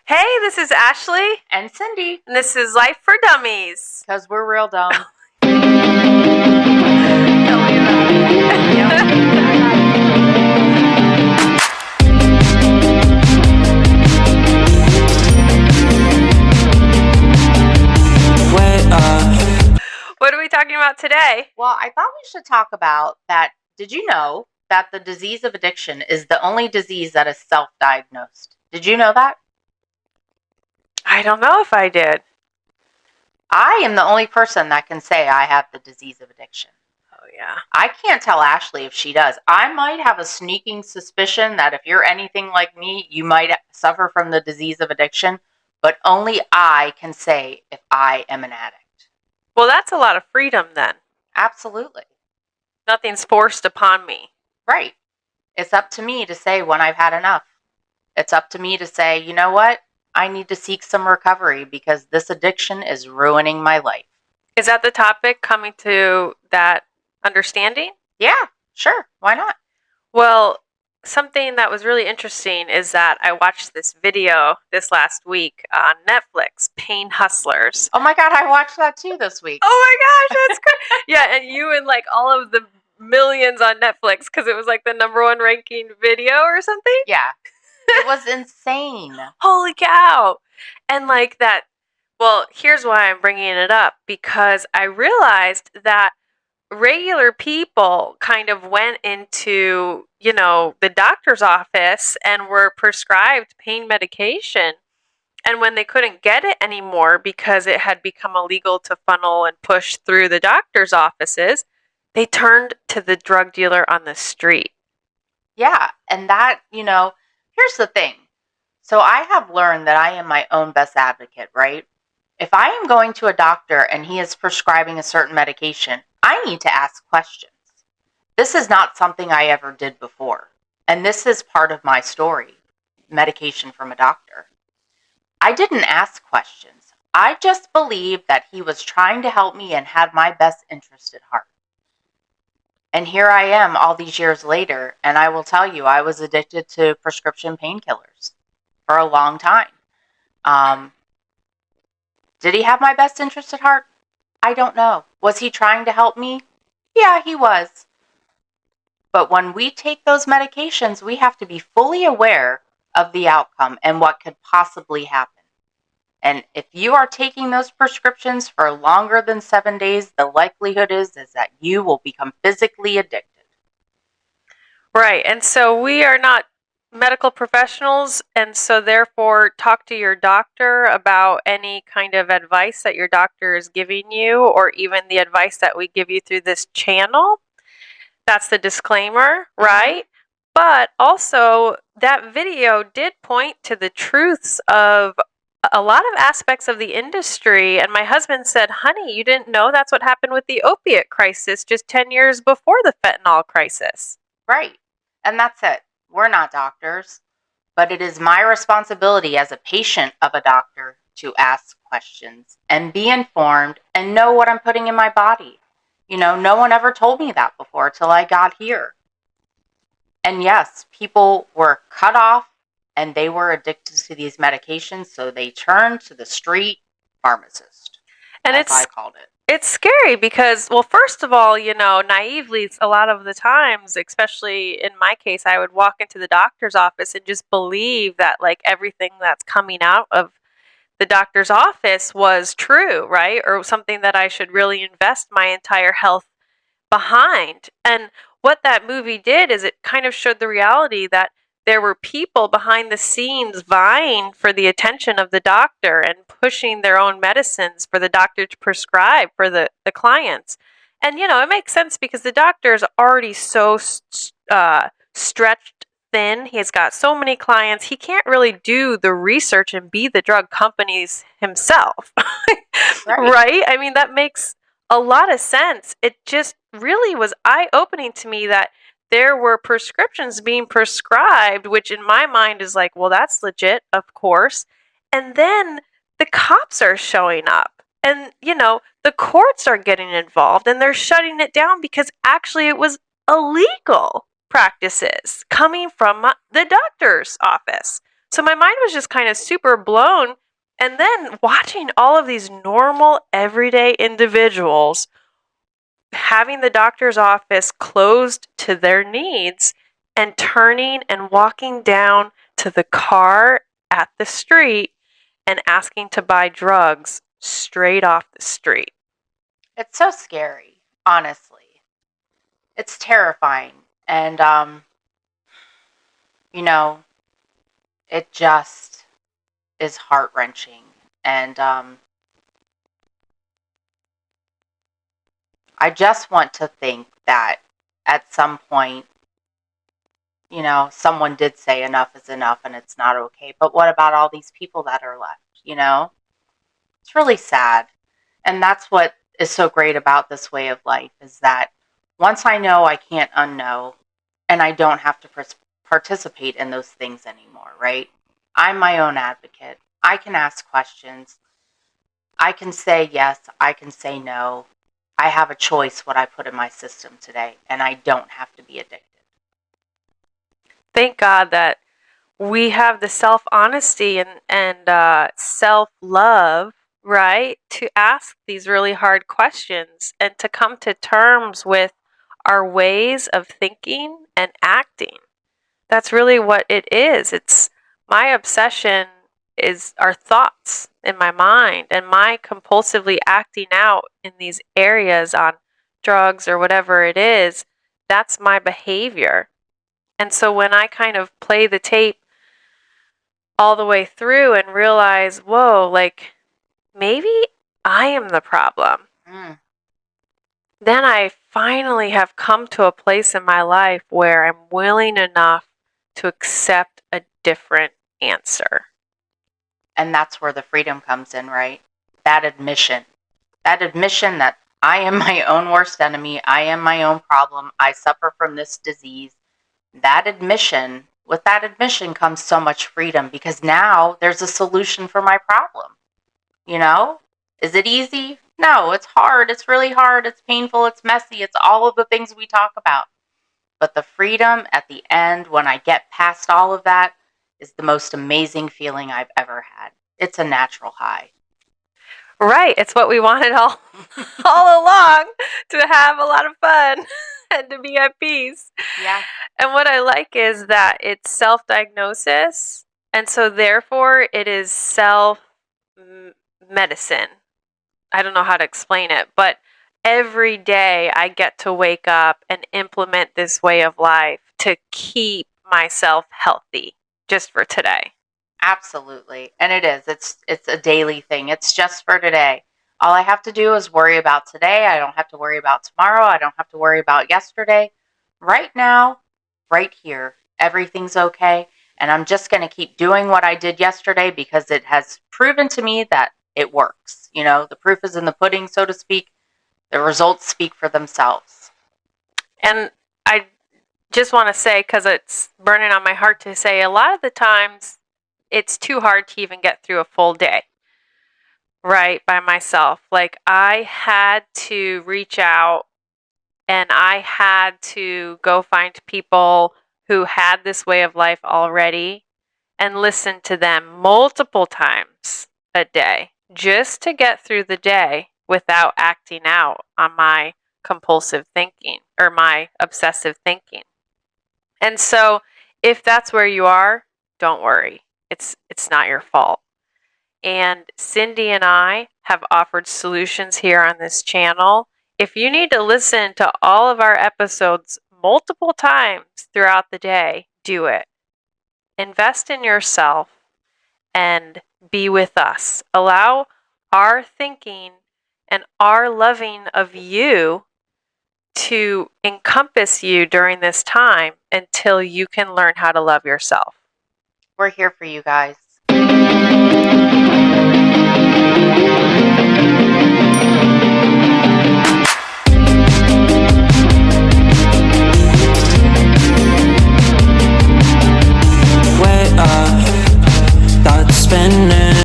Hey, this is Ashley, And Cindy. and this is Life for Dummies. Because we're real dumb. What are we talking about today? Well, I thought we should talk about that. Did you know that the disease of addiction is the only disease that is self-diagnosed? Did you know that? I don't know if I did. I am the only person that can say I have the disease of addiction. Oh, yeah. I can't tell Ashley if she does. I might have a sneaking suspicion that if you're anything like me, you might suffer from the disease of addiction, but only I can say if I am an addict. Well, that's a lot of freedom then. Absolutely. Nothing's forced upon me. Right. It's up to me to say when I've had enough. It's up to me to say, you know what? I need to seek some recovery because this addiction is ruining my life. Is that the topic, coming to that understanding? Yeah, sure. Why not? Well, something that was really interesting is that I watched this video this last week on Netflix, Pain Hustlers. Oh my God, I watched that too this week. Oh my gosh, that's great. Yeah, and you and like all of the millions on Netflix because it was like the #1 ranking video or something. Yeah. It was insane. Holy cow. And like that, well, here's why I'm bringing it up, because I realized that regular people kind of went into, the doctor's office and were prescribed pain medication. And when they couldn't get it anymore because it had become illegal to funnel and push through the doctor's offices, they turned to the drug dealer on the street. Yeah. And that, here's the thing. So I have learned that I am my own best advocate, right? If I am going to a doctor and he is prescribing a certain medication, I need to ask questions. This is not something I ever did before. And this is part of my story, medication from a doctor. I didn't ask questions. I just believed that he was trying to help me and had my best interest at heart. And here I am all these years later, and I will tell you, I was addicted to prescription painkillers for a long time. Did he have my best interest at heart? I don't know. Was he trying to help me? Yeah, he was. But when we take those medications, we have to be fully aware of the outcome and what could possibly happen. And if you are taking those prescriptions for longer than 7 days, the likelihood is that you will become physically addicted. Right. And so we are not medical professionals, and so therefore talk to your doctor about any kind of advice that your doctor is giving you, or even the advice that we give you through this channel. That's the disclaimer, right? But also, that video did point to the truths of a lot of aspects of the industry. And my husband said, honey, you didn't know that's what happened with the opiate crisis just 10 years before the fentanyl crisis. Right. And that's it. We're not doctors, but it is my responsibility as a patient of a doctor to ask questions and be informed and know what I'm putting in my body. No one ever told me that before till I got here. And yes, people were cut off and they were addicted to these medications, so they turned to the street pharmacist, and as I called it. It's scary because, well, first of all, naively, a lot of the times, especially in my case, I would walk into the doctor's office and just believe that like everything that's coming out of the doctor's office was true, right? Or something that I should really invest my entire health behind. And what that movie did is it kind of showed the reality that there were people behind the scenes vying for the attention of the doctor and pushing their own medicines for the doctor to prescribe for the clients. And, it makes sense because the doctor is already so stretched thin. He's got so many clients. He can't really do the research and be the drug companies himself. Right? I mean, that makes a lot of sense. It just really was eye-opening to me that there were prescriptions being prescribed, which in my mind is like, well, that's legit, of course. And then the cops are showing up and, the courts are getting involved and they're shutting it down because actually it was illegal practices coming from the doctor's office. So my mind was just kind of super blown. And then watching all of these normal, everyday individuals having the doctor's office closed to their needs and turning and walking down to the car at the street and asking to buy drugs straight off the street. It's so scary, honestly. It's terrifying. And, you know, it just is heart wrenching. And I just want to think that at some point, someone did say enough is enough and it's not okay. But what about all these people that are left? It's really sad. And that's what is so great about this way of life is that once I know, I can't unknow, and I don't have to participate in those things anymore, right? I'm my own advocate. I can ask questions. I can say yes. I can say no. I have a choice what I put in my system today, and I don't have to be addicted. Thank God that we have the self-honesty and self-love, right, to ask these really hard questions and to come to terms with our ways of thinking and acting. That's really what it is. It's my obsession is our thoughts in my mind and my compulsively acting out in these areas on drugs or whatever it is. That's my behavior. And so when I kind of play the tape all the way through and realize, whoa, like maybe I am the problem. Then I finally have come to a place in my life where I'm willing enough to accept a different answer. And that's where the freedom comes in, right? That admission that I am my own worst enemy. I am my own problem. I suffer from this disease. With that admission comes so much freedom because now there's a solution for my problem. Is it easy? No, it's hard. It's really hard. It's painful. It's messy. It's all of the things we talk about. But the freedom at the end, when I get past all of that, is the most amazing feeling I've ever had. It's a natural high. Right. It's what we wanted all along, to have a lot of fun and to be at peace. Yeah. And what I like is that it's self-diagnosis, and so therefore it is self-medicine. I don't know how to explain it, but every day I get to wake up and implement this way of life to keep myself healthy just for today. Absolutely. And it is. It's a daily thing. It's just for today. All I have to do is worry about today. I don't have to worry about tomorrow. I don't have to worry about yesterday. Right now, right here, everything's okay. And I'm just going to keep doing what I did yesterday because it has proven to me that it works. The proof is in the pudding, so to speak. The results speak for themselves. And I just want to say, because it's burning on my heart to say, a lot of the times it's too hard to even get through a full day, right, by myself. Like, I had to reach out and I had to go find people who had this way of life already and listen to them multiple times a day just to get through the day without acting out on my compulsive thinking or my obsessive thinking. And so if that's where you are, don't worry. It's not your fault. And Cindy and I have offered solutions here on this channel. If you need to listen to all of our episodes multiple times throughout the day, do it. Invest in yourself and be with us. Allow our thinking and our loving of you to encompass you during this time until you can learn how to love yourself. We're here for you guys.